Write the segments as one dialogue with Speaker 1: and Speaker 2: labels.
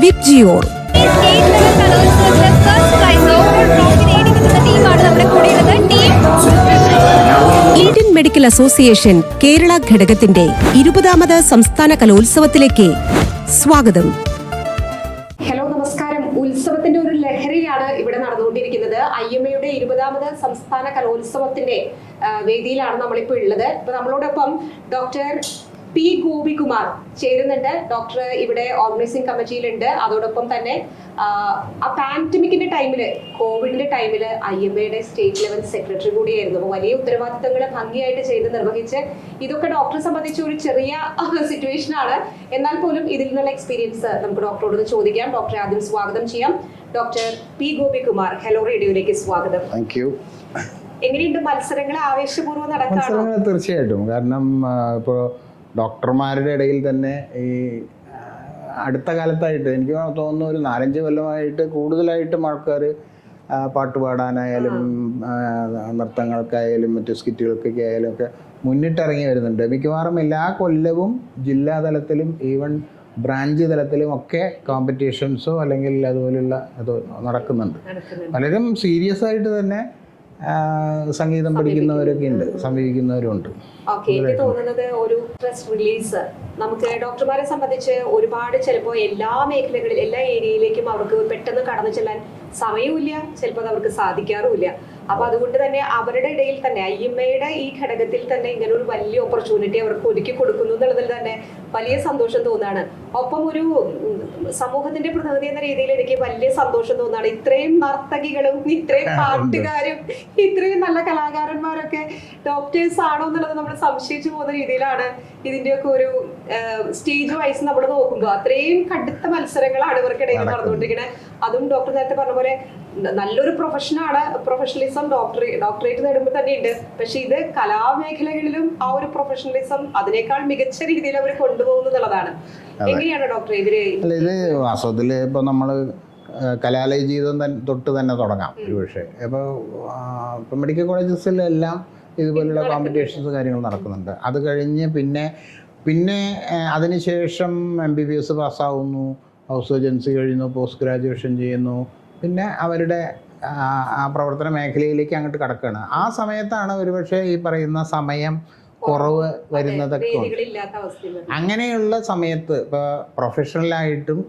Speaker 1: VIBGYOR. Indian medical association Kerala ഘടകത്തിന്റെ 20ാമത് സംസ്ഥാന കലോത്സവത്തിലേക്ക് സ്വാഗതം.
Speaker 2: ഹലോ, നമസ്കാരം. ഉത്സവത്തിന്റെ ഒരു ലഹരിയാണ് ഇവിടെ നടന്നുകൊണ്ടിരിക്കുന്നത്. IMA-യുടെ 20ാമത് സംസ്ഥാന കലോത്സവത്തിന്റെ വേദിയിലാണ് നമ്മളിപ്പോൾ ഉള്ളത്. ഇപ്പൊ നമ്മളോടൊപ്പം ഡോക്ടർ പി ഗോപികുമാർ ചേരുന്നുണ്ട്. ഡോക്ടർ ഇവിടെ ഓർഗനൈസിംഗ് കമ്മിറ്റിയിലുണ്ട്. അതോടൊപ്പം തന്നെ ആ പാൻഡമിക്കിന്റെ ടൈമില്, കോവിഡിന്റെ ടൈമില് IMA-യുടെ സ്റ്റേറ്റ് ലെവൽ സെക്രട്ടറി കൂടിയായിരുന്നു. അപ്പോൾ വലിയ ഉത്തരവാദിത്തങ്ങൾ ഭംഗിയായിട്ട് ചെയ്ത് നിർവഹിച്ച് ഇതൊക്കെ ഡോക്ടറെ സംബന്ധിച്ച് ഒരു ചെറിയ സിറ്റുവേഷൻ ആണ്. എന്നാൽ പോലും ഇതിൽ നിന്നുള്ള എക്സ്പീരിയൻസ് നമുക്ക് ഡോക്ടറോട് ചോദിക്കാം. ഡോക്ടറെ ആദ്യം സ്വാഗതം ചെയ്യാം. ഡോക്ടർ പി ഗോപികുമാർ, ഹലോ റേഡിയോയിലേക്ക് സ്വാഗതം.
Speaker 3: Thank you.
Speaker 2: എങ്ങനെയുണ്ട് മത്സരങ്ങൾ? ആവേശപൂർവ്വം നടക്കാണോ?
Speaker 3: തീർച്ചയായിട്ടും. കാരണം ഇപ്പോൾ ഡോക്ടർമാരുടെ ഇടയിൽ തന്നെ ഈ അടുത്ത കാലത്തായിട്ട് എനിക്ക് തോന്നുന്നു ഒരു 4-5 കൊല്ലമായിട്ട് കൂടുതലായിട്ടും ആൾക്കാർ പാട്ട് പാടാനായാലും നൃത്തങ്ങൾക്കായാലും മറ്റു സ്കിറ്റുകൾക്കൊക്കെ ആയാലും ഒക്കെ മുന്നിട്ടിറങ്ങി വരുന്നുണ്ട്. മിക്കവാറും എല്ലാ കൊല്ലവും ജില്ലാ തലത്തിലും ഈവൻ ബ്രാഞ്ച് തലത്തിലും ഒക്കെ കോമ്പറ്റീഷൻസോ അല്ലെങ്കിൽ അതുപോലുള്ള അത് നടക്കുന്നുണ്ട്. പലരും സീരിയസ് ആയിട്ട് തന്നെ സംഗീതം പഠിക്കുന്നവരൊക്കെ ഉണ്ട്, സമീപിക്കുന്നവരുണ്ട്.
Speaker 2: എനിക്ക് തോന്നുന്നത് ഒരു പ്രസ് റിലീസ് നമുക്ക് ഡോക്ടർമാരെ സംബന്ധിച്ച് ഒരുപാട് ചിലപ്പോൾ എല്ലാ മേഖലകളിൽ എല്ലാ ഏരിയയിലേക്കും അവർക്ക് പെട്ടെന്ന് കടന്നു ചെല്ലാൻ സമയമില്ല, ചിലപ്പോൾ അവർക്ക് സാധിക്കാറുമില്ല. അപ്പൊ അതുകൊണ്ട് തന്നെ അവരുടെ ഇടയിൽ തന്നെ IMA-യുടെ ഈ ഘടകത്തിൽ തന്നെ ഇങ്ങനെ ഒരു വലിയ ഓപ്പർച്യൂണിറ്റി അവർക്ക് ഒരുക്കി കൊടുക്കുന്നു എന്നുള്ളതിൽ തന്നെ വലിയ സന്തോഷം തോന്നാണ്. ഒപ്പം ഒരു സമൂഹത്തിന്റെ പ്രതിനിധി എന്ന രീതിയിൽ എനിക്ക് വലിയ സന്തോഷം തോന്നാണ്. ഇത്രയും നർത്തകികളും ഇത്രയും പാട്ടുകാരും ഇത്രയും നല്ല കലാകാരന്മാരൊക്കെ ഡോക്ടേഴ്സ് ആണോ എന്നുള്ളത് നമ്മൾ സംശയിച്ചു പോകുന്ന രീതിയിലാണ് ഇതിന്റെയൊക്കെ ഒരു സ്റ്റേജ് വൈസ് നമ്മൾ നോക്കുമ്പോൾ അത്രയും കടുത്ത മത്സരങ്ങളാണ് ഇവർക്കിടയിൽ നടന്നുകൊണ്ടിരിക്കുന്നത്. അതും ഡോക്ടർ നേരത്തെ പറഞ്ഞ പോലെ നല്ലൊരു പ്രൊഫഷനാണ്. പ്രൊഫഷണലിസം ഡോക്ടറേറ്റ് നേടുമ്പോൾ തന്നെയുണ്ട്. പക്ഷെ ഇത് കലാമേഖലകളിലും ആ ഒരു പ്രൊഫഷണലിസം അതിനേക്കാൾ മികച്ച രീതിയിൽ അവർ കൊണ്ടുപോകുന്നു എന്നുള്ളതാണ്. എങ്ങനെയാണ് ഡോക്ടർ ഇതില്?
Speaker 3: ഇത് വാസ്തവത്തില് ഇപ്പൊ നമ്മള് കലാലയ ജീവിതം തൊട്ട് തന്നെ തുടങ്ങാം. ഒരു പക്ഷേ ഇപ്പൊ മെഡിക്കൽ കോളേജസിലെല്ലാം ഇതുപോലുള്ള കോമ്പറ്റീഷൻസ് കാര്യങ്ങൾ നടക്കുന്നുണ്ട്. അത് കഴിഞ്ഞ് പിന്നെ അതിനുശേഷം MBBS പാസ്സാവുന്നു, ഹൗസ് സർജൻസി കഴിയുന്നു, പോസ്റ്റ് ഗ്രാജുവേഷൻ ചെയ്യുന്നു, പിന്നെ അവരുടെ ആ പ്രവർത്തന മേഖലയിലേക്ക് അങ്ങോട്ട് കടക്കുകയാണ്. ആ സമയത്താണ് ഒരുപക്ഷെ ഈ പറയുന്ന സമയം കുറവ് വരുന്നതൊക്കെ ഉണ്ട്. അങ്ങനെയുള്ള സമയത്ത് ഇപ്പോൾ പ്രൊഫഷണലായിട്ടും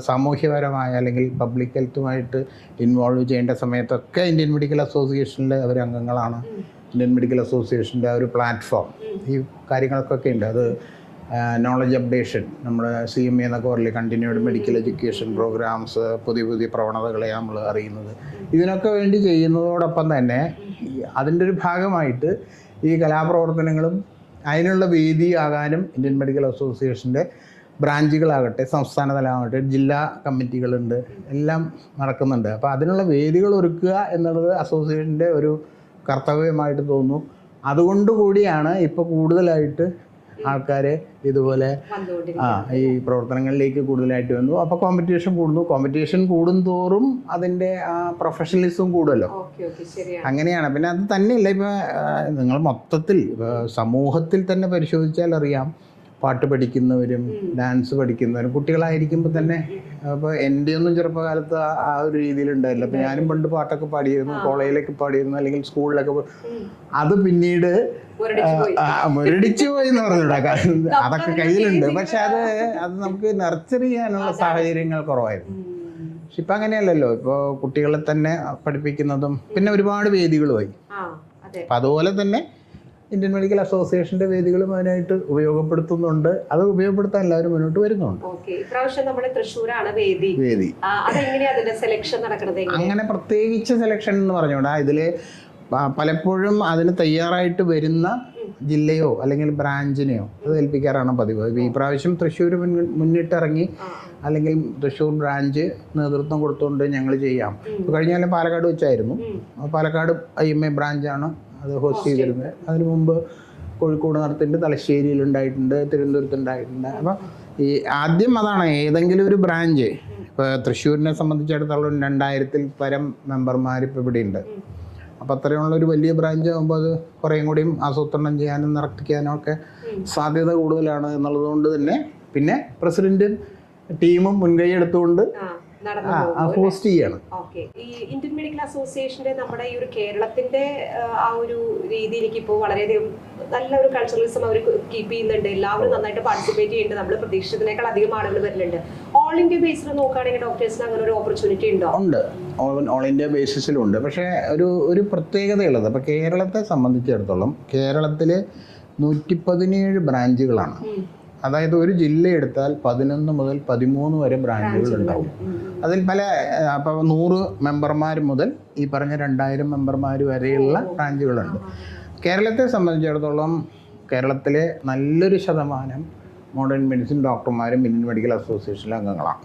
Speaker 3: സാമൂഹ്യപരമായ അല്ലെങ്കിൽ പബ്ലിക് ഹെൽത്തുമായിട്ട് ഇൻവോൾവ് ചെയ്യേണ്ട സമയത്തൊക്കെ ഇന്ത്യൻ മെഡിക്കൽ അസോസിയേഷനിൽ അവർ അംഗങ്ങളാണ്. ഇന്ത്യൻ മെഡിക്കൽ അസോസിയേഷൻ്റെ ഒരു പ്ലാറ്റ്ഫോം ഈ കാര്യങ്ങൾക്കൊക്കെ ഉണ്ട്. അത് നോളജ് അപ്ഡേഷൻ, നമ്മുടെ CMA എന്നൊക്കെ പറയില്ലേ, കണ്ടിന്യൂഡ് മെഡിക്കൽ എഡ്യൂക്കേഷൻ പ്രോഗ്രാംസ്, പുതിയ പ്രവണതകളെ നമ്മൾ അറിയുന്നത്, ഇതിനൊക്കെ വേണ്ടി ചെയ്യുന്നതോടൊപ്പം തന്നെ അതിൻ്റെ ഒരു ഭാഗമായിട്ട് ഈ കലാപ്രവർത്തനങ്ങളും അതിനുള്ള വേദിയാകാനും ഇന്ത്യൻ മെഡിക്കൽ അസോസിയേഷൻ്റെ ബ്രാഞ്ചുകളാകട്ടെ, സംസ്ഥാന തലമാകട്ടെ, ജില്ലാ കമ്മിറ്റികളുണ്ട്, എല്ലാം നടക്കുന്നുണ്ട്. അപ്പോൾ അതിനുള്ള വേദികൾ ഒരുക്കുക എന്നുള്ളത് അസോസിയേഷൻ്റെ ഒരു കർത്തവ്യമായിട്ട് തോന്നുന്നു. അതുകൊണ്ട് കൂടിയാണ് ഇപ്പോൾ കൂടുതലായിട്ട് ആൾക്കാർ ഇതുപോലെ ഈ പ്രവർത്തനങ്ങളിലേക്ക് കൂടുതലായിട്ട് വന്നു. അപ്പോൾ കോമ്പറ്റീഷൻ കൂടുന്തോറും അതിൻ്റെ ആ പ്രൊഫഷണലിസം കൂടുമല്ലോ. അങ്ങനെയാണ്. പിന്നെ അത് തന്നെയല്ല, ഇപ്പോൾ നിങ്ങൾ മൊത്തത്തിൽ സമൂഹത്തിൽ തന്നെ പരിശോധിച്ചാൽ അറിയാം, പാട്ട് പഠിക്കുന്നവരും ഡാൻസ് പഠിക്കുന്നവരും കുട്ടികളായിരിക്കുമ്പോൾ തന്നെ. അപ്പോൾ എൻ്റെ ഒന്നും ചെറുപ്പകാലത്ത് ആ ഒരു രീതിയിലുണ്ടായില്ല. അപ്പോൾ ഞാനും പണ്ട് പാട്ടൊക്കെ പാടിയിരുന്നു, കോളേജിലൊക്കെ പാടിയിരുന്നു, അല്ലെങ്കിൽ സ്കൂളിലൊക്കെ. അത് പിന്നീട് മുരടിച്ചു പോയി എന്ന് പറഞ്ഞൂടാ. അതൊക്കെ കയ്യിലുണ്ട്, പക്ഷെ അത് നമുക്ക് നർച്ചർ ചെയ്യാനുള്ള സാഹചര്യങ്ങൾ കുറവായിരുന്നു. പക്ഷെ ഇപ്പം അങ്ങനെയല്ലല്ലോ. ഇപ്പോൾ കുട്ടികളെ തന്നെ പഠിപ്പിക്കുന്നതും പിന്നെ ഒരുപാട് വേദികളുമായി. അപ്പം അതുപോലെ തന്നെ ഇന്ത്യൻ മെഡിക്കൽ അസോസിയേഷന്റെ വേദികളും അതിനായിട്ട് ഉപയോഗപ്പെടുത്തുന്നുണ്ട്. അത് ഉപയോഗപ്പെടുത്താൻ എല്ലാവരും മുന്നോട്ട് വരുന്നുണ്ട്. അങ്ങനെ പ്രത്യേകിച്ച് സെലക്ഷൻ എന്ന് പറഞ്ഞുകൂടാ. ഇതില് പലപ്പോഴും അതിന് തയ്യാറായിട്ട് വരുന്ന ജില്ലയോ അല്ലെങ്കിൽ ബ്രാഞ്ചിനെയോ അത് ഏൽപ്പിക്കാറാണ് പതിവ്. ഈ പ്രാവശ്യം തൃശ്ശൂർ മുന്നിട്ടിറങ്ങി, അല്ലെങ്കിൽ തൃശ്ശൂർ ബ്രാഞ്ച് നേതൃത്വം കൊടുത്തുകൊണ്ട് ഞങ്ങൾ ചെയ്യാം. കഴിഞ്ഞാലും പാലക്കാട് വെച്ചായിരുന്നു. പാലക്കാട് IMA ബ്രാഞ്ചാണ് അത് ഹോസ്റ്റ് ചെയ്തിരുന്നത്. അതിനു മുമ്പ് കോഴിക്കോട് നടത്തിയിട്ടുണ്ട്, തലശ്ശേരിയിലുണ്ടായിട്ടുണ്ട്, തിരുവനന്തപുരത്തുണ്ടായിട്ടുണ്ട്. അപ്പോൾ ഈ ആദ്യം അതാണ് ഏതെങ്കിലും ഒരു ബ്രാഞ്ച്. ഇപ്പോൾ തൃശ്ശൂരിനെ സംബന്ധിച്ചിടത്തോളം 2000-ൽ പരം മെമ്പർമാർ ഇപ്പോൾ ഇവിടെയുണ്ട്. അപ്പോൾ അത്രയുള്ളൊരു വലിയ ബ്രാഞ്ച് ആകുമ്പോൾ അത് കുറേയും കൂടിയും ആസൂത്രണം ചെയ്യാനും നടത്തിക്കാനും ഒക്കെ സാധ്യത കൂടുതലാണ് എന്നുള്ളതുകൊണ്ട് തന്നെ പിന്നെ പ്രസിഡൻറ്റ് ടീമും മുൻകൈ എടുത്തുകൊണ്ട് ഹോസ്റ്റ് ചെയ്യാണ്.
Speaker 2: ഓക്കെ, ഈ ഇന്ത്യൻ മെഡിക്കൽ അസോസിയേഷന്റെ നമ്മുടെ ഈ ഒരു കേരളത്തിന്റെ ആ ഒരു രീതിയിലേക്ക് ഇപ്പോൾ വളരെയധികം നല്ലൊരു കൾച്ചറലിസം അവർ കീപ്പ് ചെയ്യുന്നുണ്ട്. എല്ലാവരും നന്നായിട്ട് പാർട്ടിസിപ്പേറ്റ് ചെയ്യുന്നുണ്ട്. നമ്മൾ പ്രതീക്ഷിച്ചതിനേക്കാൾ അധികം ആളുകൾ വരുന്നുണ്ട്. ഓൾ ഇന്ത്യ ബേസിൽ നോക്കുകയാണെങ്കിൽ ഡോക്ടേഴ്സിന് അങ്ങനെ ഒരു ഓപ്പർച്യൂണിറ്റി ഉണ്ടോ?
Speaker 3: ഉണ്ട്, ഓൾ ഇന്ത്യ ബേസിസിലുണ്ട്. പക്ഷേ ഒരു പ്രത്യേകതയുള്ളത്, അപ്പോൾ കേരളത്തെ സംബന്ധിച്ചിടത്തോളം കേരളത്തിൽ 117 ബ്രാഞ്ചുകളാണ്. അതായത് ഒരു ജില്ല എടുത്താൽ 11 മുതൽ 13 വരെ ബ്രാഞ്ചുകൾ ഉണ്ടാവും. അതിൽ പല അപ്പോൾ 100 മെമ്പർമാർ മുതൽ ഈ പറഞ്ഞ 2000 മെമ്പർമാർ വരെയുള്ള ബ്രാഞ്ചുകളുണ്ട്. കേരളത്തെ സംബന്ധിച്ചിടത്തോളം കേരളത്തിലെ നല്ലൊരു ശതമാനം മോഡേൺ മെഡിസിൻ ഡോക്ടർമാരും ഇന്ത്യൻ മെഡിക്കൽ അസോസിയേഷനിലെ അംഗങ്ങളാണ്.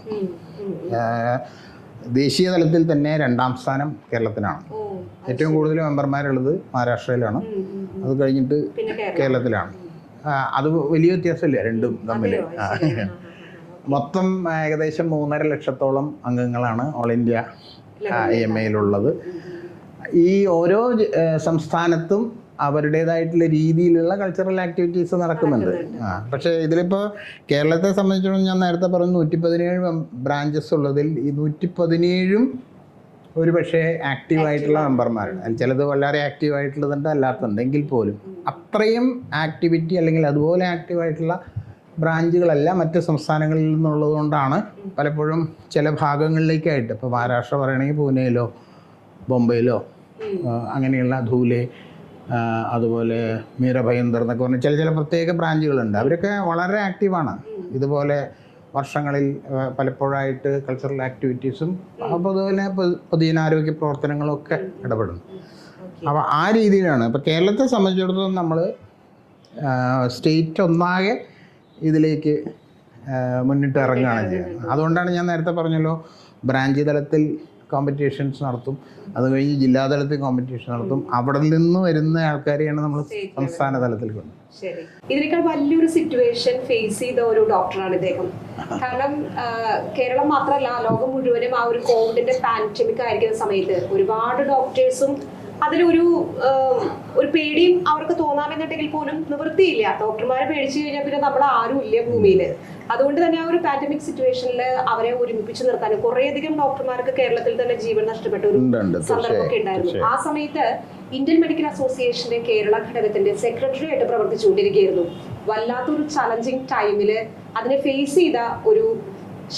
Speaker 3: ദേശീയ തലത്തിൽ തന്നെ 2ാം സ്ഥാനം കേരളത്തിനാണ്. ഏറ്റവും കൂടുതൽ മെമ്പർമാരുള്ളത് മഹാരാഷ്ട്രയിലാണ്, അത് കഴിഞ്ഞിട്ട് കേരളത്തിലാണ്. അത് വലിയ വ്യത്യാസമില്ല രണ്ടും തമ്മിൽ. മൊത്തം ഏകദേശം 3.5 ലക്ഷത്തോളം അംഗങ്ങളാണ് ഓൾ ഇന്ത്യ IMAയിലുള്ളത്. ഈ ഓരോ സംസ്ഥാനത്തും അവരുടേതായിട്ടുള്ള രീതിയിലുള്ള കൾച്ചറൽ ആക്ടിവിറ്റീസ് നടക്കുന്നുണ്ട്. പക്ഷേ ഇതിലിപ്പോൾ കേരളത്തെ സംബന്ധിച്ചിടത്തോളം ഞാൻ നേരത്തെ പറഞ്ഞു 117 ബ്രാഞ്ചസ് ഉള്ളതിൽ ഈ 117 ഒരു പക്ഷേ ആക്റ്റീവായിട്ടുള്ള മെമ്പർമാരാണ്. അതിൽ ചിലത് വളരെ ആക്റ്റീവായിട്ടുള്ളതുണ്ട്, അല്ലാത്തതുണ്ട്. എങ്കിൽ പോലും അത്രയും ആക്ടിവിറ്റി അല്ലെങ്കിൽ അതുപോലെ ആക്റ്റീവായിട്ടുള്ള ബ്രാഞ്ചുകളല്ല മറ്റ് സംസ്ഥാനങ്ങളിൽ നിന്നുള്ളത് കൊണ്ടാണ് പലപ്പോഴും ചില ഭാഗങ്ങളിലേക്കായിട്ട്, ഇപ്പോൾ മഹാരാഷ്ട്ര പറയുകയാണെങ്കിൽ പൂനെയിലോ ബോംബെയിലോ അങ്ങനെയുള്ള ധൂലെ, അതുപോലെ മീര ഭയന്ദർ എന്നൊക്കെ പറഞ്ഞ ചില പ്രത്യേക ബ്രാഞ്ചുകളുണ്ട്. അവരൊക്കെ വളരെ ആക്റ്റീവാണ്. ഇതുപോലെ വർഷങ്ങളിൽ പലപ്പോഴായിട്ട് കൾച്ചറൽ ആക്ടിവിറ്റീസും അതുപോലെ പൊതുജനാരോഗ്യ പ്രവർത്തനങ്ങളൊക്കെ ഇടപെടുന്നു. അപ്പോൾ ആ രീതിയിലാണ്. അപ്പോൾ കേരളത്തെ സംബന്ധിച്ചിടത്തോളം നമ്മൾ സ്റ്റേറ്റ് ഒന്നാകെ ഇതിലേക്ക് മുന്നിട്ട് ഇറങ്ങുകയാണ് ചെയ്യുന്നത്. അതുകൊണ്ടാണ് ഞാൻ നേരത്തെ പറഞ്ഞല്ലോ, ബ്രാഞ്ച് തലത്തിൽ കോമ്പറ്റീഷൻസ് നടത്തും, അത് കഴിഞ്ഞ് ജില്ലാതലത്തിൽ കോമ്പറ്റീഷൻ നടത്തും. അവിടെ നിന്ന് വരുന്ന ആൾക്കാരെയാണ് നമ്മൾ സംസ്ഥാന തലത്തിൽ കൊണ്ടുപോകുന്നത്.
Speaker 2: ശരി, ഇതിനേക്കാൾ വലിയൊരു സിറ്റുവേഷൻ ഫേസ് ചെയ്ത ഒരു ഡോക്ടറാണ് ഇദ്ദേഹം. കാരണം കേരളം മാത്രമല്ല, ലോകം മുഴുവനും ആ ഒരു കോവിഡിന്റെ പാൻഡമിക് ആയിരിക്കുന്ന സമയത്ത് ഒരുപാട് ഡോക്ടേഴ്സും അതിലൊരു പേടിയും അവർക്ക് തോന്നാമെന്നുണ്ടെങ്കിൽ പോലും നിവൃത്തിയില്ല. ഡോക്ടർമാരെ പേടിച്ചു കഴിഞ്ഞാൽ പിന്നെ നമ്മൾ ആരും ഇല്ല ഭൂമിയിൽ. അതുകൊണ്ട് തന്നെ ആ ഒരു പാൻഡമിക് സിറ്റുവേഷനിൽ അവരെ ഒരുമിപ്പിച്ച് നിർത്താനും കുറേയധികം ഡോക്ടർമാർക്ക് കേരളത്തിൽ തന്നെ ജീവൻ നഷ്ടപ്പെട്ട ഒരു സന്ദർഭമൊക്കെ ഉണ്ടായിരുന്നു. ആ സമയത്ത് ഇന്ത്യൻ മെഡിക്കൽ അസോസിയേഷന്റെ കേരള ഘടകത്തിന്റെ സെക്രട്ടറി ആയിട്ട് പ്രവർത്തിച്ചുകൊണ്ടിരിക്കുകയായിരുന്നു. വല്ലാത്തൊരു ചലഞ്ചിങ് ടൈമില് അതിനെ ഫേസ് ചെയ്ത ഒരു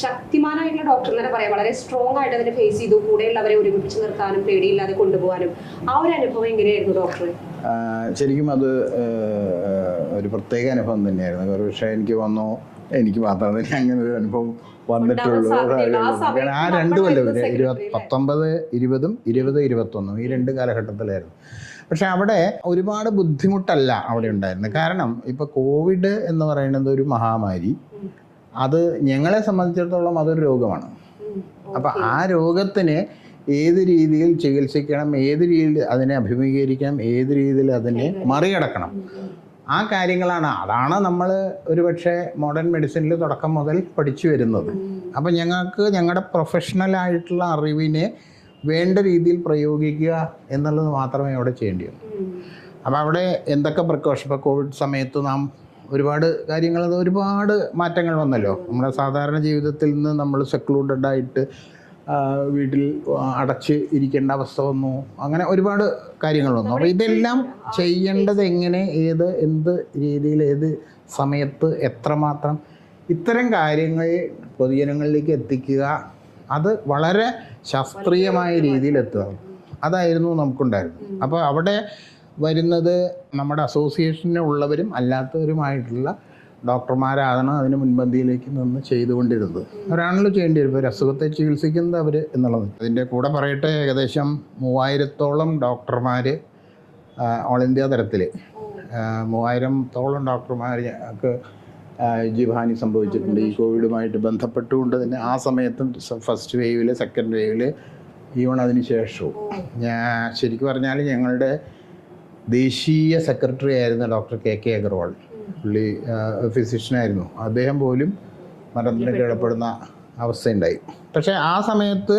Speaker 2: ശക്തിമാനായിട്ടുള്ള ഡോക്ടർ തന്നെ പറയാം. വളരെ സ്ട്രോങ് ആയിട്ട് അതിനെ ഫേസ് ചെയ്തു. കൂടെയുള്ളവരെ ഒരുമിപ്പിച്ച് നിർത്താനും പേടിയില്ലാതെ കൊണ്ടുപോകാനും ആ ഒരു അനുഭവം എങ്ങനെയായിരുന്നു ഡോക്ടർ?
Speaker 3: ശരിക്കും അത് ഒരു പ്രത്യേക അനുഭവം തന്നെയായിരുന്നു. പക്ഷേ എനിക്ക് മാത്രം തന്നെ അങ്ങനെ ഒരു അനുഭവം വന്നിട്ടുള്ളൂ. ആ 2 കൊല്ലം 19, 20, 21 ഈ 2 കാലഘട്ടത്തിലായിരുന്നു. പക്ഷെ അവിടെ ഒരുപാട് ബുദ്ധിമുട്ടല്ല അവിടെ ഉണ്ടായിരുന്നത്. കാരണം ഇപ്പോൾ കോവിഡ് എന്ന് പറയുന്നത് ഒരു മഹാമാരി, അത് ഞങ്ങളെ സംബന്ധിച്ചിടത്തോളം അതൊരു രോഗമാണ്. അപ്പം ആ രോഗത്തിന് ഏത് രീതിയിൽ ചികിത്സിക്കണം, ഏത് രീതിയിൽ അതിനെ അഭിമുഖീകരിക്കണം, ഏത് രീതിയിൽ അതിനെ മറികടക്കണം, ആ അതാണ് നമ്മൾ ഒരുപക്ഷെ മോഡേൺ മെഡിസിനിൽ തുടക്കം മുതൽ പഠിച്ചു വരുന്നത്. അപ്പം ഞങ്ങൾക്ക് ഞങ്ങളുടെ പ്രൊഫഷണലായിട്ടുള്ള അറിവിനെ വേണ്ട രീതിയിൽ പ്രയോഗിക്കുക എന്നുള്ളത് മാത്രമേ അവിടെ ചെയ്യേണ്ടി വന്നു. അപ്പോൾ അവിടെ എന്തൊക്കെ പ്രിക്കോഷൻ, ഇപ്പോൾ കോവിഡ് സമയത്ത് നാം ഒരുപാട് മാറ്റങ്ങൾ വന്നല്ലോ. നമ്മുടെ സാധാരണ ജീവിതത്തിൽ നിന്ന് നമ്മൾ സെക്ലൂഡഡായിട്ട് വീട്ടിൽ അടച്ച് ഇരിക്കേണ്ട അവസ്ഥ വന്നു. അങ്ങനെ ഒരുപാട് കാര്യങ്ങൾ വന്നു. അപ്പോൾ ഇതെല്ലാം ചെയ്യേണ്ടത് എങ്ങനെ, എന്ത് രീതിയിൽ, ഏത് സമയത്ത്, എത്രമാത്രം, ഇത്തരം കാര്യങ്ങൾ പൊതുജനങ്ങളിലേക്ക് എത്തിക്കുക, അത് വളരെ ശാസ്ത്രീയമായ രീതിയിൽ എത്തുക, അതായിരുന്നു നമുക്കുണ്ടായിരുന്നത്. അപ്പോൾ അവിടെ വരുന്നത് നമ്മുടെ അസോസിയേഷനുള്ളവരും അല്ലാത്തവരുമായിട്ടുള്ള ഡോക്ടർമാരാണ് അതിന് മുൻപന്തിയിലേക്ക് നിന്ന് ചെയ്തുകൊണ്ടിരുന്നത്. അവരാണല്ലോ ചെയ്യേണ്ടി വരും. ഒരു അസുഖത്തെ ചികിത്സിക്കുന്നത് അവർ എന്നുള്ളത്. അതിൻ്റെ കൂടെ പറയട്ടെ, ഏകദേശം 3000-ഓളം ഡോക്ടർമാർ ഓൾ ഇന്ത്യ തലത്തിൽ 3000-ഓളം ഡോക്ടർമാർക്ക് ജീവഹാനി സംഭവിച്ചിട്ടുണ്ട് ഈ കോവിഡുമായിട്ട് ബന്ധപ്പെട്ടുകൊണ്ട് തന്നെ. ആ സമയത്തും ഫസ്റ്റ് വേവിൽ, സെക്കൻഡ് വേവിൽ, ഈവൺ അതിന് ശേഷവും. ശരിക്കും പറഞ്ഞാൽ ഞങ്ങളുടെ ദേശീയ സെക്രട്ടറി ആയിരുന്ന ഡോക്ടർ KK അഗർവാൾ, പുള്ളി ഫിസിഷ്യനായിരുന്നു, അദ്ദേഹം പോലും മരണത്തിന് കീഴപ്പെടുന്ന അവസ്ഥയുണ്ടായി. പക്ഷേ ആ സമയത്ത്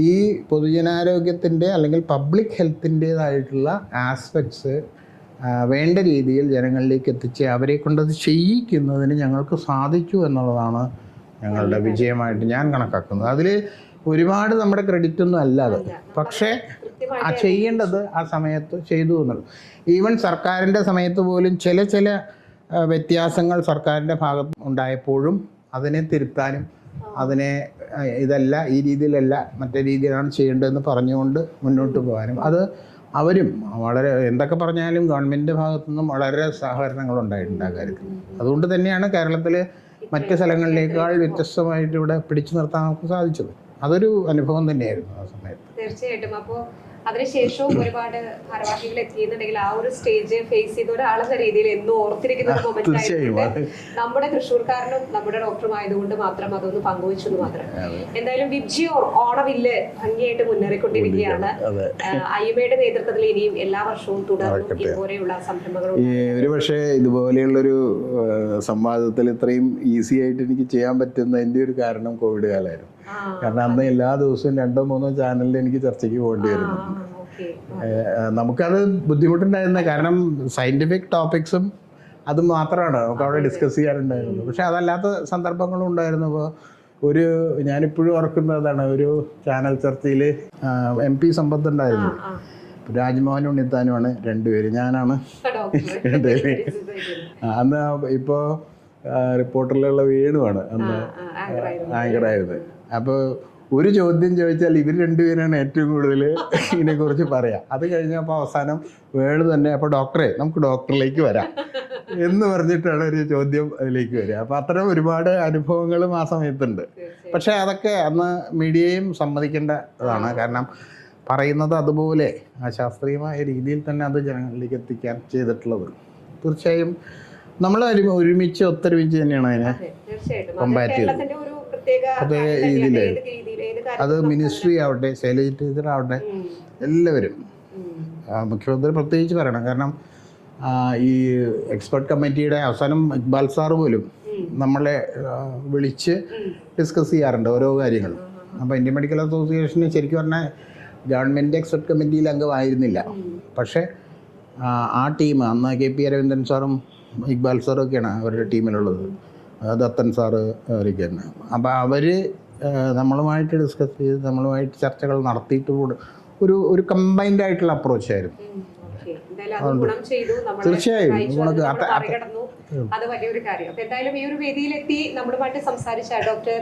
Speaker 3: ഈ പൊതുജനാരോഗ്യത്തിൻ്റെ അല്ലെങ്കിൽ പബ്ലിക് ഹെൽത്തിൻ്റേതായിട്ടുള്ള ആസ്പെക്ട്സ് വേണ്ട രീതിയിൽ ജനങ്ങളിലേക്ക് എത്തിച്ച് അവരെ കൊണ്ടത് ചെയ്യിക്കുന്നതിന് ഞങ്ങൾക്ക് സാധിച്ചു എന്നുള്ളതാണ് ഞങ്ങളുടെ വിജയമായിട്ട് ഞാൻ കണക്കാക്കുന്നത്. അതിൽ ഒരുപാട് നമ്മുടെ ക്രെഡിറ്റ് ഒന്നും അല്ല അത്, പക്ഷേ ആ ചെയ്യേണ്ടത് ആ സമയത്ത് ചെയ്തു എന്നുള്ളത്. ഈവൻ സർക്കാരിൻ്റെ സമയത്ത് പോലും ചില വ്യത്യാസങ്ങൾ സർക്കാരിൻ്റെ ഭാഗത്ത് ഉണ്ടായപ്പോഴും അതിനെ തിരുത്താനും അതിനെ ഇതല്ല ഈ രീതിയിലല്ല മറ്റേ രീതിയിലാണ് ചെയ്യേണ്ടതെന്ന് പറഞ്ഞുകൊണ്ട് മുന്നോട്ട് പോകാനും അത് അവരും വളരെ എന്തൊക്കെ പറഞ്ഞാലും ഗവൺമെൻറ്റിൻ്റെ ഭാഗത്തു നിന്നും വളരെ സഹകരണങ്ങളുണ്ടായിട്ടുണ്ട് ആ കാര്യത്തിൽ. അതുകൊണ്ട് തന്നെയാണ് കേരളത്തിൽ മറ്റ് സ്ഥലങ്ങളിലേക്കാൾ വ്യത്യസ്തമായിട്ട് ഇവിടെ പിടിച്ചു നിർത്താൻ നമുക്ക് സാധിച്ചത്. അതൊരു അനുഭവം തന്നെയായിരുന്നു ആ സമയത്ത്.
Speaker 2: തീർച്ചയായിട്ടും. അപ്പോൾ അതിനുശേഷവും ഒരുപാട് ഭാരവാഹികൾ എത്തിയെന്നുണ്ടെങ്കിൽ ആ ഒരു സ്റ്റേജ് ഫേസ് ചെയ്ത ഒരാളെന്ന രീതിയിൽ എന്നും ഓർത്തിരിക്കുന്ന ഒരു മൊമെന്റ് ആയിരുന്നു. നമ്മുടെ തൃശ്ശൂർക്കാരനും നമ്മുടെ ഡോക്ടറും ആയതുകൊണ്ട് മാത്രം അതൊന്ന് പങ്കുവെച്ചു എന്ന് മാത്രം. എന്തായാലും വിബ്ജിയോർ ഓണവില്ല് ഭംഗിയായിട്ട് മുന്നേറിക്കൊണ്ടിരിക്കുകയാണ്. ഐഎംഎയുടെ നേതൃത്വത്തിൽ ഇനിയും എല്ലാ വർഷവും തുടർന്നും ഇതുപോലെയുള്ള സംരംഭങ്ങൾ.
Speaker 4: ഒരുപക്ഷെ ഇതുപോലെയുള്ളൊരു സംവാദത്തിൽ ഇത്രയും ഈസി ആയിട്ട് എനിക്ക് ചെയ്യാൻ പറ്റുന്നതിൻ്റെ ഒരു കാരണം കോവിഡ് കാലമായിരുന്നു. കാരണം അന്ന് എല്ലാ ദിവസവും 2-3 ചാനലിൽ എനിക്ക് ചർച്ചയ്ക്ക് പോകേണ്ടി വരുന്നു. നമുക്കത് ബുദ്ധിമുട്ടുണ്ടായിരുന്നത് കാരണം സയൻറ്റിഫിക് ടോപ്പിക്സും അത് മാത്രമാണ് നമുക്ക് അവിടെ ഡിസ്കസ് ചെയ്യാനുണ്ടായിരുന്നത്. പക്ഷെ അതല്ലാത്ത സന്ദർഭങ്ങളും ഉണ്ടായിരുന്നു. അപ്പോൾ ഞാനിപ്പോഴും ഓർക്കുന്നതാണ്, ഒരു ചാനൽ ചർച്ചയിൽ MP സമ്പത്ത് ഉണ്ടായിരുന്നു, രാജ്മോഹൻ ഉണ്ണിത്താനുമാണ് രണ്ടുപേര്, ഞാനാണ് അന്ന്. ഇപ്പോൾ റിപ്പോർട്ടറിലുള്ള വേണുവാണ് അന്ന് ആങ്കറായിരുന്നത്. അപ്പോൾ ഒരു ചോദ്യം ചോദിച്ചാൽ ഇവർ രണ്ടുപേരാണ് ഏറ്റവും കൂടുതൽ ഇതിനെക്കുറിച്ച് പറയാം. അത് കഴിഞ്ഞപ്പോൾ അവസാനം വേണു തന്നെ അപ്പോൾ ഡോക്ടറെ നമുക്ക് ഡോക്ടറിലേക്ക് വരാം എന്ന് പറഞ്ഞിട്ടാണ് ഒരു ചോദ്യം അതിലേക്ക് വരിക. അപ്പോൾ അത്തരം ഒരുപാട് അനുഭവങ്ങളും ആ സമയത്തുണ്ട്. പക്ഷേ അതൊക്കെ അന്ന് മീഡിയയും സമ്മതിക്കേണ്ടതാണ്. കാരണം പറയുന്നത് അതുപോലെ ആ ശാസ്ത്രീയമായ രീതിയിൽ തന്നെ അത് ജനങ്ങളിലേക്ക് എത്തിക്കാൻ ചെയ്തിട്ടുള്ളത്. തീർച്ചയായും നമ്മൾ ഒരുമിച്ച് ഒത്തൊരുമിച്ച് തന്നെയാണ് അതിനെ കോമ്പാറ്റ് ചെയ്തത്. അതേ രീതിയിലായിരുന്നു. അത് മിനിസ്ട്രി ആവട്ടെ, ശൈലജ ടീച്ചർ ആവട്ടെ, എല്ലാവരും, മുഖ്യമന്ത്രി പ്രത്യേകിച്ച് പറയണം. കാരണം ഈ എക്സ്പെർട്ട് കമ്മിറ്റിയുടെ അവസാനം ഇക്ബാൽ സാറ് പോലും നമ്മളെ വിളിച്ച് ഡിസ്കസ് ചെയ്യാറുണ്ട് ഓരോ കാര്യങ്ങളും. അപ്പോൾ ഇന്ത്യൻ മെഡിക്കൽ അസോസിയേഷന് ശരിക്കും പറഞ്ഞാൽ ഗവൺമെൻറ് എക്സ്പെർട്ട് കമ്മിറ്റിയിൽ അംഗമായിരുന്നില്ല. പക്ഷേ ആ ടീം അന്ന് KP അരവിന്ദൻ സാറും ഇക്ബാൽ സാറും ഒക്കെയാണ് അവരുടെ ടീമിലുള്ളത്, ദത്തൻ സാറ് അവരൊക്കെയാണ്. അപ്പോൾ അവർ നമ്മളുമായിട്ട് ഡിസ്കസ് ചെയ്ത് നമ്മളുമായിട്ട് ചർച്ചകൾ നടത്തിയിട്ട് ഒരു കമ്പൈൻഡ് ആയിട്ടുള്ള അപ്രോച്ച് ആയിരുന്നു. തീർച്ചയായും
Speaker 2: അത് വലിയൊരു കാര്യം. അപ്പൊ എന്തായാലും ഈ ഒരു വേദിയിലെത്തി നമ്മളുമായിട്ട് സംസാരിച്ച ഡോക്ടർ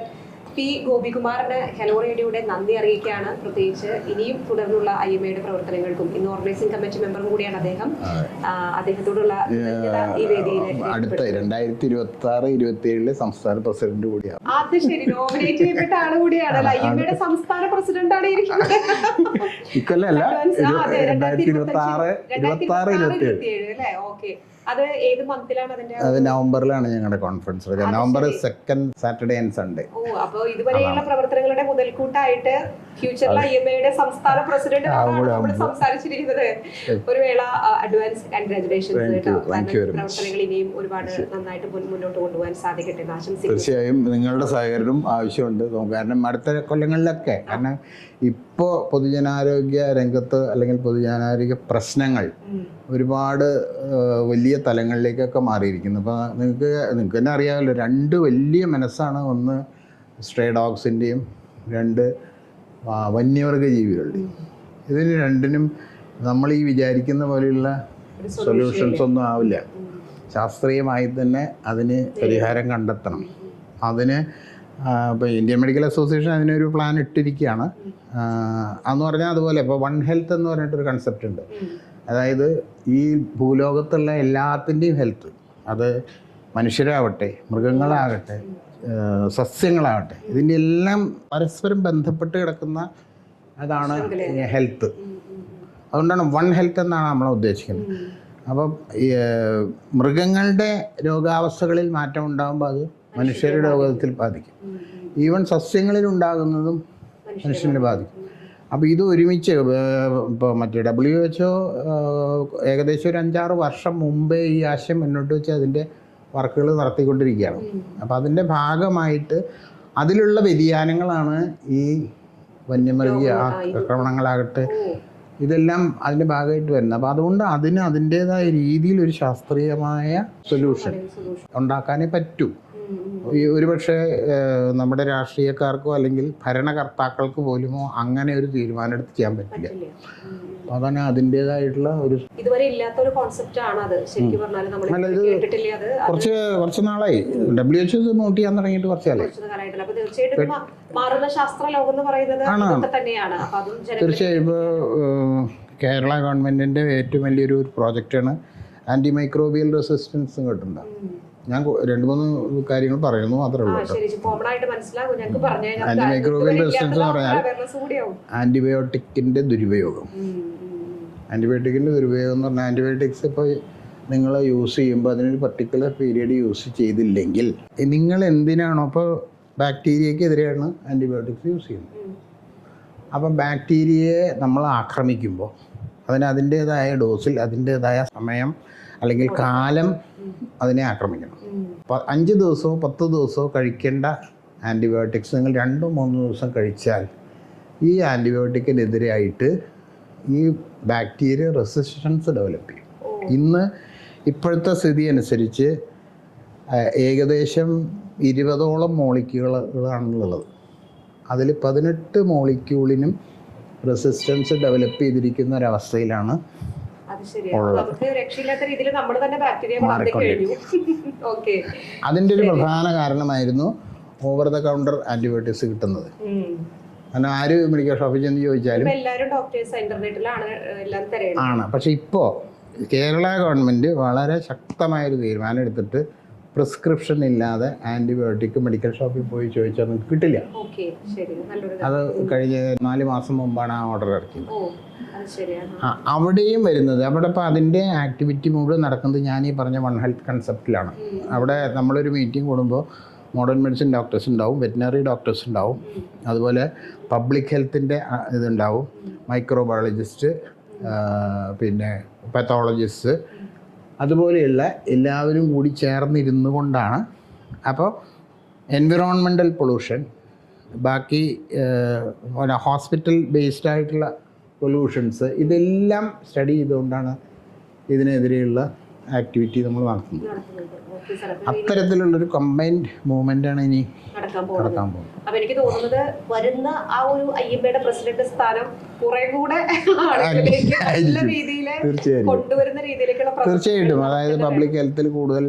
Speaker 2: P. ഗോപികുമാറിന് ഹെലോ റേഡിയോയുടെ നന്ദി അറിയിക്കുകയാണ്. പ്രത്യേകിച്ച് ഇനിയും തുടർന്നുള്ള IMAയുടെ പ്രവർത്തനങ്ങൾക്കും. ഇന്ന് ഓർഗനൈസിംഗ് കമ്മിറ്റി മെമ്പറും കൂടിയാണ് അദ്ദേഹം. അദ്ദേഹത്തോടുള്ള ഈ വേദിയിൽ
Speaker 4: അടുത്ത 2026-27 സംസ്ഥാന പ്രസിഡന്റ് കൂടിയാണ്.
Speaker 2: അത് ശരി, നോമിനേറ്റ് ചെയ്യപ്പെട്ട ആള് കൂടിയാണല്ലോ. IMAയുടെ സംസ്ഥാന പ്രസിഡന്റ് ആണ് ഇരിക്കുന്നത്.
Speaker 4: ഇക്കൊല്ലല്ല, 2026-27
Speaker 2: അല്ലേ? ഓക്കെ. അത് ഏത് മന്തിലാണ് അതിന്റെ?
Speaker 3: അത് നവംബറിലാണ് ഞങ്ങളുടെ conference. November 2nd Saturday and Sunday.
Speaker 2: അപ്പോൾ ഇതുവരെയുള്ള പ്രവർത്തനങ്ങളുടെ മുതൽക്കൂട്ടായിട്ട് ഫ്യൂച്ചറിലെ IMAയുടെ സംസ്ഥാന പ്രസിഡന്റ് നമ്മൾ സംസാരിച്ചിരിക്കുന്നത്. ഒരു വേള അഡ്വാൻസ് കൺഗ്രാജുലേഷൻസ്. പ്രവർത്തനങ്ങൾ ഇനിയും ഒരുപാട് നന്നായിട്ട് മുന്നോട്ട് കൊണ്ടുപോകാൻ സാധിക്കട്ടെ എന്ന് ആശംസിക്കുന്നു.
Speaker 4: തീർച്ചയായും നിങ്ങളുടെ സഹകരണം ആവശ്യമുണ്ട്. കാരണം അടുത്ത കൊല്ലങ്ങളിലൊക്കെ, കാരണം ഇപ്പോൾ പൊതുജനാരോഗ്യ രംഗത്ത് അല്ലെങ്കിൽ പൊതുജനാരോഗ്യ പ്രശ്നങ്ങൾ ഒരുപാട് വലിയ തലങ്ങളിലേക്കൊക്കെ മാറിയിരിക്കുന്നു. അപ്പോൾ നിങ്ങൾക്ക് തന്നെ അറിയാമല്ലോ, 2 വലിയ മനസ്സാണ്. ഒന്ന് സ്ട്രേ ഡോഗ്സിൻ്റെയും 2 വന്യമൃഗ ജീവികളുടെയും. ഇതിന് രണ്ടിനും നമ്മൾ ഈ വിചാരിക്കുന്ന പോലെയുള്ള സൊല്യൂഷൻസ് ഒന്നും ആവില്ല. ശാസ്ത്രീയമായി തന്നെ അതിന് പരിഹാരം കണ്ടെത്തണം. അതിന് ഇപ്പോൾ ഇന്ത്യൻ മെഡിക്കൽ അസോസിയേഷൻ അതിനൊരു പ്ലാൻ ഇട്ടിരിക്കുകയാണ്. അതെന്ന് പറഞ്ഞാൽ അതുപോലെ ഇപ്പോൾ വൺ ഹെൽത്ത് എന്ന് പറഞ്ഞിട്ടൊരു കൺസെപ്റ്റ് ഉണ്ട്. അതായത് ഈ ഭൂലോകത്തുള്ള എല്ലാത്തിൻ്റെയും ഹെൽത്ത്, അത് മനുഷ്യരാവട്ടെ, മൃഗങ്ങളാകട്ടെ, സസ്യങ്ങളാകട്ടെ, ഇതിൻ്റെ എല്ലാം പരസ്പരം ബന്ധപ്പെട്ട് കിടക്കുന്ന അതാണ് ഹെൽത്ത്. അതുകൊണ്ടാണ് വൺ ഹെൽത്ത് എന്നാണ് നമ്മൾ ഉദ്ദേശിക്കുന്നത്. അപ്പം മൃഗങ്ങളുടെ രോഗാവസ്ഥകളിൽ മാറ്റം ഉണ്ടാകുമ്പോൾ അത് മനുഷ്യരുടെ രോഗത്തിൽ ബാധിക്കും. ഈവൻ സസ്യങ്ങളിൽ ഉണ്ടാകുന്നതും മനുഷ്യനെ ബാധിക്കും. അപ്പോൾ ഇത് ഒരുമിച്ച് ഇപ്പോൾ മറ്റേ WHO ഏകദേശം ഒരു 5-6 വർഷം മുമ്പേ ഈ ആശയം മുന്നോട്ട് വെച്ച് അതിൻ്റെ വർക്കുകൾ നടത്തിക്കൊണ്ടിരിക്കുകയാണ്. അപ്പോൾ അതിൻ്റെ ഭാഗമായിട്ട് അതിലുള്ള വ്യതിയാനങ്ങളാണ് ഈ വന്യമൃഗ ആക്രമണങ്ങളാകട്ടെ, ഇതെല്ലാം അതിൻ്റെ ഭാഗമായിട്ട് വരുന്നത്. അപ്പോൾ അതുകൊണ്ട് അതിന് അതിൻ്റേതായ രീതിയിൽ ഒരു ശാസ്ത്രീയമായ സൊല്യൂഷൻ ഉണ്ടാക്കാനേ പറ്റൂ.
Speaker 3: ഈ ഒരുപക്ഷെ നമ്മുടെ രാഷ്ട്രീയക്കാർക്കോ അല്ലെങ്കിൽ ഭരണകർത്താക്കൾക്ക് പോലുമോ അങ്ങനെ ഒരു തീരുമാനം എടുത്ത് ചെയ്യാൻ പറ്റില്ല. അപ്പോൾ അതാണ് അതിൻ്റെതായിട്ടുള്ള ഒരു
Speaker 2: ഇതുവരെ ഇല്ലാത്ത ഒരു കോൺസെപ്റ്റ് ആണ് അത്. ശരിക്കും പറഞ്ഞാൽ നമ്മൾ കേട്ടിട്ടില്ല. അത്
Speaker 3: കുറച്ച് നാളായി WHO ഇത് നോട്ട് ചെയ്യാൻ തുടങ്ങിയിട്ട് കുറച്ച് കാലമായി.
Speaker 2: അപ്പൊ തീർച്ചയായിട്ടും മാറുന്ന ശാസ്ത്ര ലോകം എന്ന് പറയുന്നത് ഇതൊക്കെ തന്നെയാണ്. അപ്പൊ അതും
Speaker 3: തീർച്ചയായും ഇപ്പോൾ കേരള ഗവൺമെൻറ്റിൻ്റെ ഏറ്റവും വലിയൊരു പ്രോജക്റ്റാണ് ആൻറ്റി മൈക്രോബിയൽ റെസിസ്റ്റൻസ് കേട്ടിട്ടുണ്ട്. ഞാൻ 2-3 കാര്യങ്ങൾ പറയുന്നു മാത്രമേ ഉള്ളൂ. ആൻറ്റി മൈക്രോബിയൽ റെസിസ്റ്റൻസ് എന്ന് പറഞ്ഞാൽ ആൻറ്റിബയോട്ടിക്കിൻ്റെ ദുരുപയോഗം. ആൻറ്റിബയോട്ടിക്കിൻ്റെ ദുരുപയോഗം എന്ന് പറഞ്ഞാൽ ആൻറ്റിബയോട്ടിക്സ് ഇപ്പോൾ നിങ്ങൾ യൂസ് ചെയ്യുമ്പോൾ അതിനൊരു പർട്ടിക്കുലർ പീരീഡ് യൂസ് ചെയ്തില്ലെങ്കിൽ നിങ്ങൾ എന്തിനാണോ ഇപ്പോൾ ബാക്ടീരിയക്കെതിരെയാണ് ആൻറ്റിബയോട്ടിക്സ് യൂസ് ചെയ്യുന്നത്. അപ്പം ബാക്ടീരിയയെ നമ്മൾ ആക്രമിക്കുമ്പോൾ അതിൻ്റേതായ ഡോസിൽ അതിൻ്റേതായ സമയം അല്ലെങ്കിൽ കാലം അതിനെ ആക്രമിക്കണം. 5 ദിവസമോ 10 ദിവസമോ കഴിക്കേണ്ട ആൻറ്റിബയോട്ടിക്സ് നിങ്ങൾ 2-3 ദിവസം കഴിച്ചാൽ ഈ ആൻറ്റിബയോട്ടിക്കിനെതിരായിട്ട് ഈ ബാക്ടീരിയ റെസിസ്റ്റൻസ് ഡെവലപ്പ് ചെയ്യും. ഇപ്പോഴത്തെ സ്ഥിതി അനുസരിച്ച് ഏകദേശം 20ഓളം മോളിക്യൂളുകളാണുള്ളത്. അതിൽ 18 മോളിക്യൂളിനും റെസിസ്റ്റൻസ് ഡെവലപ്പ് ചെയ്തിരിക്കുന്ന ഒരവസ്ഥയിലാണ് അതിൻ്റെ ഒരു പ്രധാന കാരണമായിരുന്നു ഓവർ ദ കൗണ്ടർ ആൻറ്റിബയോട്ടിക്സ് കിട്ടുന്നത്. കാരണം ആര് മെഡിക്കൽ ഷോപ്പിൽ ചെന്ന് ചോദിച്ചാലും ആണ്. പക്ഷെ ഇപ്പോൾ കേരള ഗവൺമെൻറ് വളരെ ശക്തമായൊരു തീരുമാനം എടുത്തിട്ട് പ്രിസ്ക്രിപ്ഷൻ ഇല്ലാതെ ആൻറ്റിബയോട്ടിക് മെഡിക്കൽ ഷോപ്പിൽ പോയി ചോദിച്ചാൽ നിങ്ങൾക്ക് കിട്ടില്ല. അത് കഴിഞ്ഞ 4 മാസം മുമ്പാണ് ആ ഓർഡർ ഇറക്കിയത്. അവിടെയും വരുന്നത് അവിടെ ഇപ്പോൾ അതിൻ്റെ ആക്ടിവിറ്റി മുഴുവൻ നടക്കുന്നത് ഞാൻ ഈ പറഞ്ഞ വൺ ഹെൽത്ത് കൺസെപ്റ്റിലാണ്. അവിടെ നമ്മളൊരു മീറ്റിംഗ് കൂടുമ്പോൾ മോഡേൺ മെഡിസിൻ ഡോക്ടേഴ്സ് ഉണ്ടാവും, വെറ്റിനറി ഡോക്ടേഴ്സ് ഉണ്ടാവും, അതുപോലെ പബ്ലിക് ഹെൽത്തിൻ്റെ ഇതുണ്ടാവും, മൈക്രോബയോളജിസ്റ്റ്, പിന്നെ പത്തോളജിസ്റ്റ്, അതുപോലെയുള്ള എല്ലാവരും കൂടി ചേർന്നിരുന്നു കൊണ്ടാണ്. അപ്പോൾ എൻവിറോൺമെൻ്റൽ പൊല്യൂഷൻ, ബാക്കി ഹോസ്പിറ്റൽ ബേസ്ഡ് ആയിട്ടുള്ള പൊല്യൂഷൻസ്, ഇതെല്ലാം സ്റ്റഡി ചെയ്തുകൊണ്ടാണ് ഇതിനെതിരെയുള്ള ആക്ടിവിറ്റി നമ്മൾ നടത്തുന്നത്. അത്തരത്തിലുള്ളൊരു കമ്പൈൻഡ് മൂവ്മെൻ്റാണ് ഇനി നടക്കാൻ പോകുന്നത്.
Speaker 2: അപ്പൊ എനിക്ക് തോന്നുന്നത് വരുന്ന ആ ഒരു IMA പ്രസിഡന്റ് സ്ഥാനം കുറെ കൂടെ
Speaker 3: തീർച്ചയായിട്ടും അതായത് പബ്ലിക് ഹെൽത്തിൽ കൂടുതൽ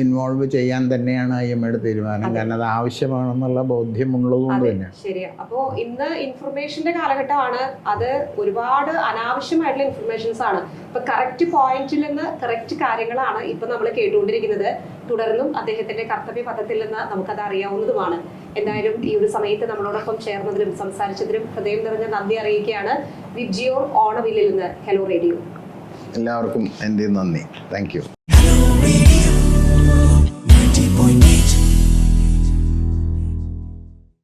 Speaker 3: ഇൻവോൾവ് ചെയ്യാൻ തന്നെയാണ് IMA തീരുമാനം. കാരണം അത് ആവശ്യമാണെന്നുള്ള ബോധ്യമുള്ളതുകൊണ്ട് തന്നെ.
Speaker 2: ശരിയാ. അപ്പോൾ ഇന്ന് ഇൻഫർമേഷന്റെ കാലഘട്ടമാണ്. അത് ഒരുപാട് അനാവശ്യമായിട്ടുള്ള ഇൻഫർമേഷൻസ് ആണ്. ഇപ്പൊ കറക്റ്റ് പോയിന്റിൽ നിന്ന് കറക്റ്റ് കാര്യങ്ങളാണ് ഇപ്പൊ നമ്മൾ കേട്ടുകൊണ്ടിരിക്കുന്നത്. തുടർന്നും അദ്ദേഹത്തിന്റെ കർത്തവ്യ പഥത്തിൽ നിന്ന് നമുക്കത് അറിയാവുന്നതുമാണ്. എന്തായാലും ഈ ഒരു സമയത്ത് നമ്മളോടൊപ്പം ചേർന്നതിലും സംസാരിച്ചതിലും ഹൃദയം നിറഞ്ഞ നന്ദി അറിയിക്കുകയാണ്. വിബ്ജിയോർ ഓണവില്ലിൽ നിന്ന് ഹലോ റേഡിയോ.
Speaker 3: എല്ലാവർക്കും എൻ്റെ നന്ദി. Thank you.